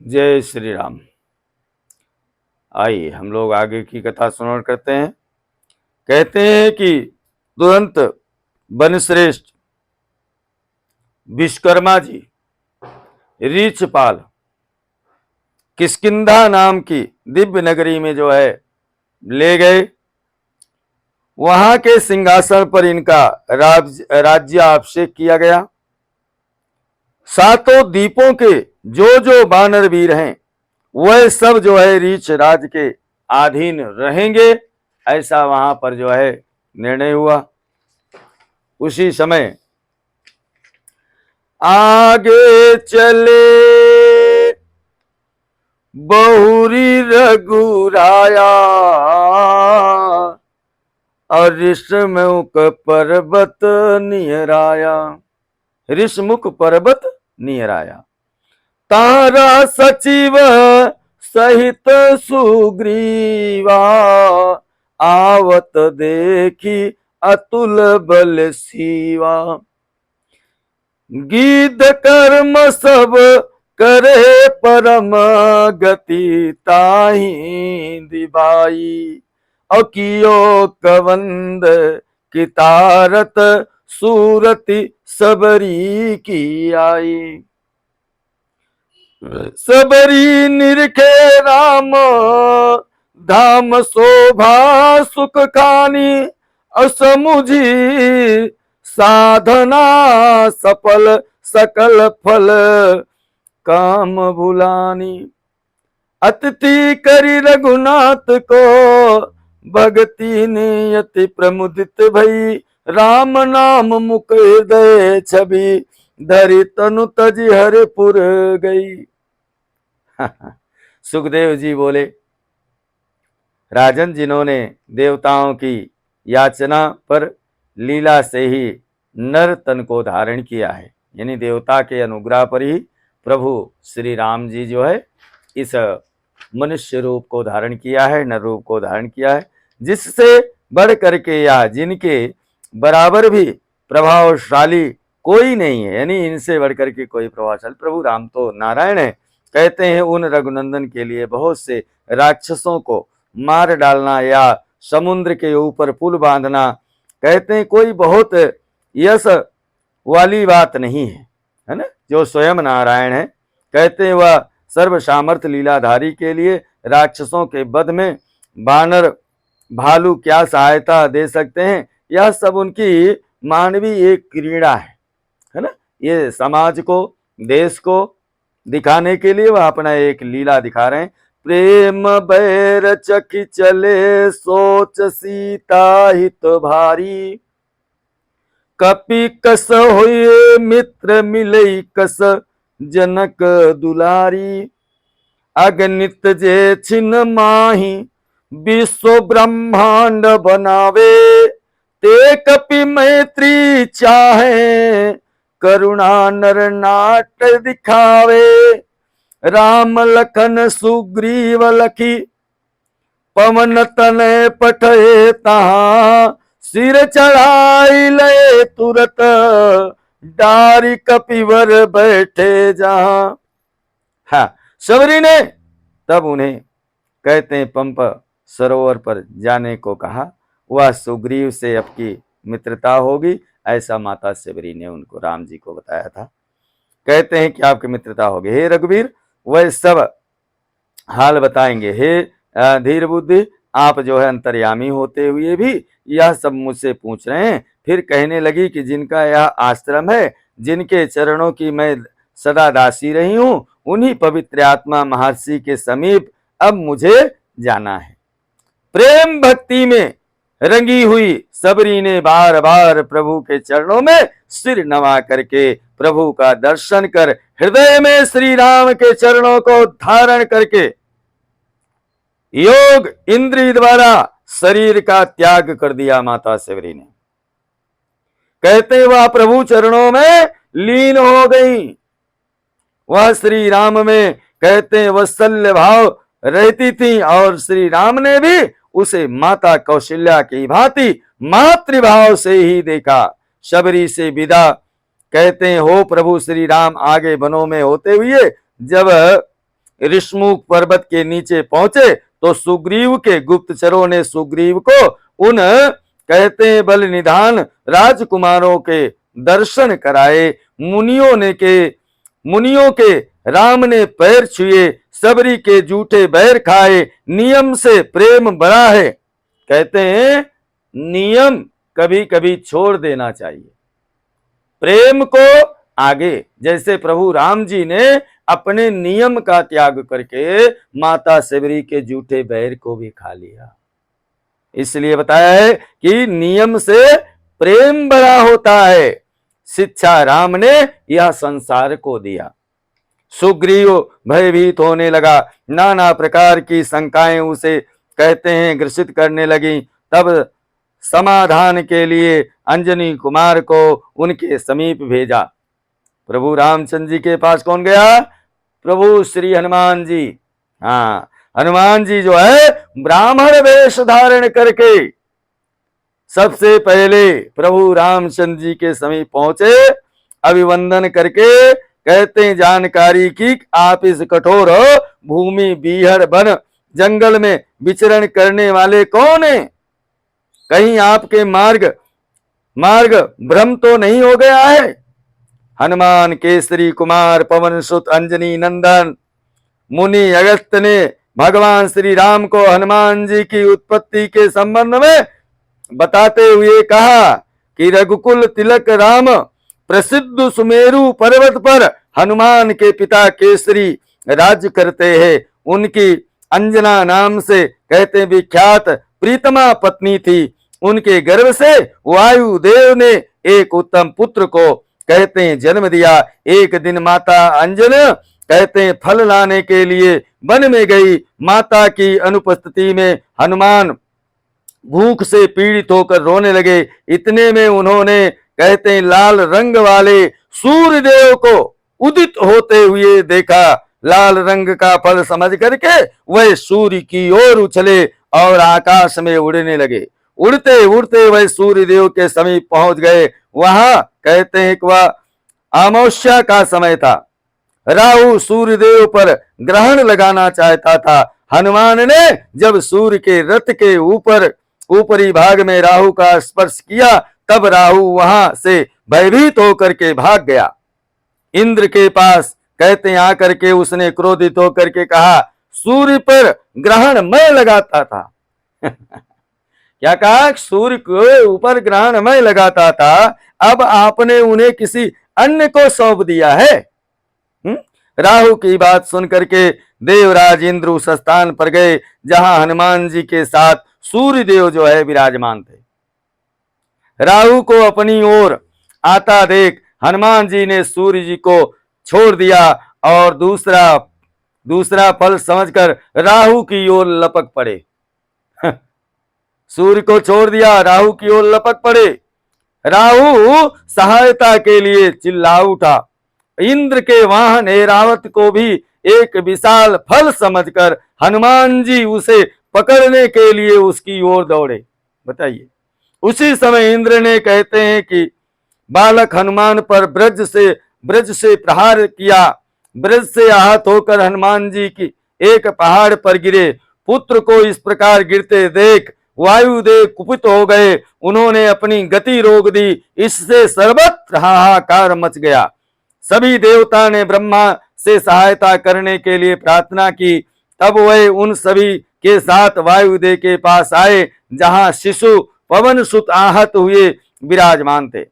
जय श्री राम। आइए हम लोग आगे की कथा श्रवण करते हैं। कहते हैं कि तुरंत बनश्रेष्ठ विश्वकर्मा जी रीछपाल किष्किंधा नाम की दिव्य नगरी में जो है ले गए। वहां के सिंहासन पर इनका राज्य अभिषेक किया गया। सातों द्वीपों के जो वानर वीर हैं वह सब जो है रीछ राज के अधीन रहेंगे, ऐसा वहां पर जो है निर्णय हुआ। उसी समय आगे चले बहुरी रघुराया और ऋषमुख पर्वत निहराया। ऋषमुख पर्वत निहराया। तारा सचिव सहित सुग्रीवा आवत देखी अतुल बल सीवा। गीत कर्म सब करे परम गति ताहि दिबाई। और कियो कवंद कितारत सूरति सबरी की आई। सबरी निरखे राम धाम शोभा सुख खानी। असमुझी साधना सफल सकल फल काम भुलानी। अतिथि करी रघुनाथ को भगति नियति प्रमुदित भई। राम नाम मुख हृदय छवि धरि तनु तज हरिपुर गई। सुखदेव जी बोले, राजन, जिन्होंने देवताओं की याचना पर लीला से ही नर तन को धारण किया है, यानी देवता के अनुग्रह पर ही प्रभु श्री राम जी जो है इस मनुष्य रूप को धारण किया है, नर रूप को धारण किया है, जिससे बढ़ करके या जिनके बराबर भी प्रभावशाली कोई नहीं है, यानी इनसे बढ़कर के कोई प्रभावशाली। प्रभु राम तो नारायण है। कहते हैं उन रघुनंदन के लिए बहुत से राक्षसों को मार डालना या समुद्र के ऊपर पुल बांधना, कहते हैं कोई बहुत यश वाली बात नहीं है, है ना। जो स्वयं नारायण है, कहते हैं वह सर्व सामर्थ्य लीलाधारी के लिए राक्षसों के वध में बानर भालू क्या सहायता दे सकते हैं। यह सब उनकी मानवीय एक क्रीड़ा है ना। ये समाज को, देश को दिखाने के लिए वह अपना एक लीला दिखा रहे हैं। प्रेम बैर चखी चले सोच सीता हित भारी। कपि कस हुए मित्र मिलई कस जनक दुलारी। अगणित जे छिन माही विश्व ब्रह्मांड बनावे। ते कपि मैत्री चाहे करुणा नर नाट दिखावे। राम लखन सुग्रीव लखी पवन तनय पठे तहाँ। सिर चढ़ाई ले तुरत डारी कपिवर बैठे जहां। हाँ, सबरी ने तब उन्हें, कहते हैं, पंप सरोवर पर जाने को कहा। वह सुग्रीव से आपकी मित्रता होगी, ऐसा माता सबरी ने उनको राम जी को बताया था। कहते हैं कि आपकी मित्रता होगी। हे रघुवीर, वह सब हाल बताएंगे। हे धीर बुद्धि, आप जो है अंतर्यामी होते हुए भी यह सब मुझसे पूछ रहे हैं। फिर कहने लगी कि जिनका यह आश्रम है, जिनके चरणों की मैं सदा दासी रही हूं, उन्हीं पवित्र आत्मा महर्षि के समीप अब मुझे जाना है। प्रेम भक्ति में रंगी हुई सबरी ने बार बार प्रभु के चरणों में सिर नवा करके प्रभु का दर्शन कर हृदय में श्री राम के चरणों को धारण करके योग इंद्रिय द्वारा शरीर का त्याग कर दिया। माता सबरी ने, कहते वह प्रभु चरणों में लीन हो गई। वह श्री राम में, कहते हैं, वत्सल्य भाव रहती थी और श्री राम ने भी उसे माता कौशल्या की भांति मातृभाव से ही देखा। शबरी से विदा, कहते हैं, हो प्रभु श्री राम आगे वनों में होते हुए जब ऋषमुख पर्वत के नीचे पहुंचे तो सुग्रीव के गुप्तचरों ने सुग्रीव को उन कहते हैं बल निधान राजकुमारों के दर्शन कराए। मुनियों के राम ने पैर छुए, सबरी के जूठे बैर खाए, नियम से प्रेम बड़ा है। कहते हैं नियम कभी कभी छोड़ देना चाहिए, प्रेम को आगे। जैसे प्रभु राम जी ने अपने नियम का त्याग करके माता सबरी के जूठे बैर को भी खा लिया। इसलिए बताया है कि नियम से प्रेम बड़ा होता है। शिक्षा राम ने यह संसार को दिया। सुग्रीव भयभीत होने लगा, नाना प्रकार की शंकाएं उसे कहते हैं ग्रसित करने लगी। तब समाधान के लिए अंजनी कुमार को उनके समीप भेजा। प्रभु रामचंद्र जी के पास कौन गया? प्रभु श्री हनुमान जी। हाँ, हनुमान जी जो है ब्राह्मण वेश धारण करके सबसे पहले प्रभु रामचंद्र जी के समीप पहुंचे। अभिवंदन करके कहते हैं जानकारी की आप इस कठोर भूमि बीहड़ वन जंगल में विचरण करने वाले कौन है? कहीं आपके मार्ग भ्रम तो नहीं हो गया है? हनुमान केसरी कुमार पवन सुत अंजनी नंदन मुनि अगस्त ने भगवान श्री राम को हनुमान जी की उत्पत्ति के संबंध में बताते हुए कहा कि रघुकुल तिलक राम प्रसिद्ध सुमेरु पर्वत पर हनुमान के पिता केसरी राज्य करते हैं। उनकी अंजना नाम से कहते विख्यात प्रीतमा पत्नी थी। उनके गर्भ से वायुदेव ने एक उत्तम पुत्र को कहते हैं जन्म दिया। एक दिन माता अंजन कहते हैं फल लाने के लिए वन में गई। माता की अनुपस्थिति में हनुमान भूख से पीड़ित होकर रोने लगे। इतने में उन्होंने कहते हैं लाल रंग वाले सूर्यदेव को उदित होते हुए देखा। लाल रंग का फल समझ करके वह सूर्य की ओर उछले और आकाश में उड़ने लगे। उड़ते उड़ते वह सूर्यदेव के समीप पहुंच गए। वहां कहते हैं कि वह अमावस्या का समय था। राहु सूर्यदेव पर ग्रहण लगाना चाहता था। हनुमान ने जब सूर्य के रथ के ऊपरी भाग में राहु का स्पर्श किया तब राहु वहां से भयभीत होकर के भाग गया। इंद्र के पास कहते हैं आकर के उसने क्रोधित होकर के कहा सूर्य पर ग्रहण मैं लगाता था। क्या कहा? सूर्य के ऊपर ग्रहण मैं लगाता था, अब आपने उन्हें किसी अन्य को सौंप दिया है। राहु की बात सुन करके देवराज इंद्र उस स्थान पर गए जहां हनुमान जी के साथ सूर्यदेव जो है विराजमान थे। राहु को अपनी ओर आता देख हनुमान जी ने सूर्य जी को छोड़ दिया और दूसरा फल समझकर राहु की ओर लपक पड़े। सूर्य को छोड़ दिया, राहु की ओर लपक पड़े। राहु सहायता के लिए चिल्ला उठा। इंद्र के वाहन ऐरावत को भी एक विशाल फल समझकर हनुमान जी उसे पकड़ने के लिए उसकी ओर दौड़े। बताइए, उसी समय इंद्र ने कहते हैं कि बालक हनुमान पर ब्रज से प्रहार किया। ब्रज से आहत होकर हनुमान जी की एक पहाड़ पर गिरे। पुत्र को इस प्रकार गिरते देख वायुदेव कुपित हो गए। उन्होंने अपनी गति रोक दी। इससे सर्वत्र हाहाकार मच गया। सभी देवता ने ब्रह्मा से सहायता करने के लिए प्रार्थना की। तब वह उन सभी के साथ वायुदेव के पास आए जहां शिशु पवन सुत आहत हुए विराजमान थे।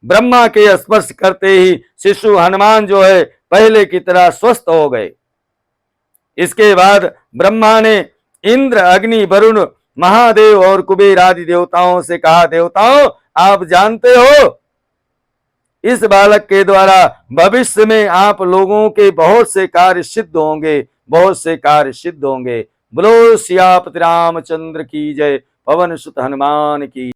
ब्रह्मा के स्पर्श करते ही शिशु हनुमान जो है पहले की तरह स्वस्थ हो गए। इसके बाद ब्रह्मा ने इंद्र अग्नि वरुण महादेव और कुबेर आदि देवताओं से कहा देवताओं आप जानते हो इस बालक के द्वारा भविष्य में आप लोगों के बहुत से कार्य सिद्ध होंगे, बहुत से कार्य सिद्ध होंगे। बोलो सियापति रामचंद्र की जय। पवन सुत हनुमान की